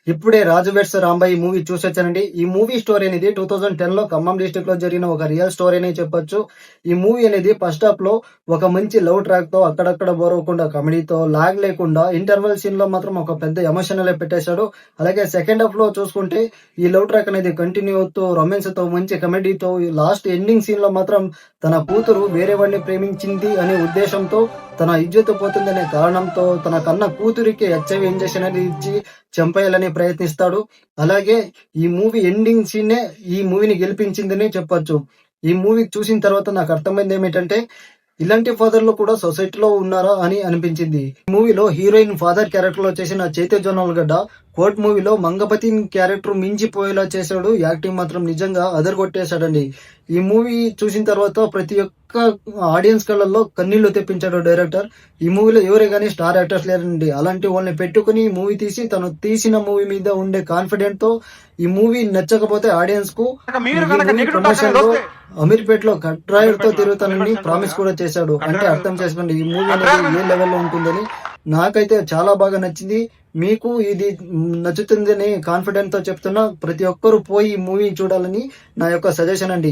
ఇప్పుడే 'రాజు weds Rambai' movie చూసొచ్చానండి. ఈ movie story అనేది 2010లో ఖమ్మం డిస్ట్రిక్ట్‌లో జరిగిన ఒక రియల్ స్టోరీ అనే చెప్పొచ్చు. ఈ మూవీ అనేది ఫస్ట్ హాఫ్‌లో ఒక మంచి లవ్ ట్రాక్‌తో అక్కడక్కడ బోర్ అవ్వకుండా కామెడీతో లాగ్ లేకుండా ఇంటర్వల్ సీన్‌లో మాత్రం ఒక పెద్ద ఎమోషనలే పెట్టేశాడు. అలాగే సెకండ్ హాఫ్‌లో చూసుకుంటే ఈ లవ్ ట్రాక్ అనేది కంటిన్యూ అవుతూ రొమాన్స్‌తో మంచి కామెడీతో లాస్ట్ ఎండింగ్ సీన్‌లో మాత్రం తన కూతురు వేరే వాడిని ప్రేమించింది అనే ఉద్దేశంతో తన ఇజ్జతు పోతుందనే కారణంతో తన కన్న కూతురికి హెచ్ఐవి ఇంజెక్షన్ అనేది ఇచ్చి చంపేయాలని ప్రయత్నిస్తాడు. అలాగే ఈ మూవీ ఎండింగ్ సీనే ఈ మూవీని గెలిపించిందని చెప్పొచ్చు. ఈ మూవీ చూసిన తర్వాత నాకు అర్థమైంది ఏమిటంటే, ఇలాంటి ఫాదర్‌లు కూడా సొసైటీలో ఉన్నారా అని అనిపించింది. ఈ మూవీలో హీరోయిన్ ఫాదర్ క్యారెక్టర్‌లో చేసిన చైతన్య జొన్నలగడ్డ కోర్ట్ మూవీలో మంగపతి క్యారెక్టర్ మించిపోయేలా చేశాడు. యాక్టింగ్ మాత్రం నిజంగా అదరగొట్టేశాడండి. ఈ మూవీ చూసిన తర్వాత ప్రతి ఒక్క ఆడియన్స్ కళ్ళల్లో కన్నీళ్లు తెప్పించాడు డైరెక్టర్. ఈ మూవీలో ఎవరే గాని స్టార్ యాక్టర్స్ లేరండి. అలాంటి వాళ్ళని పెట్టుకుని మూవీ తీసి తను తీసిన మూవీ మీద ఉండే కాన్ఫిడెంట్ తో ఈ మూవీ నచ్చకపోతే ఆడియన్స్ కు ఈ మూవీ ప్రమోషన్ లో అమీర్పేటలో కట్రాయర్ తో తిరుగుతానని ప్రామిస్ కూడా చేశాడు. అంటే అర్థం చేసుకోండి ఈ మూవీ అనేది ఏ లెవెల్లో ఉంటుందని. నాకైతే చాలా బాగా నచ్చింది. మీకు ఇది నచ్చుతుందని కాన్ఫిడెంట్ తో చెప్తున్నా. ప్రతి ఒక్కరూ పోయి ఈ మూవీ చూడాలని నా యొక్క సజెషన్ అండి.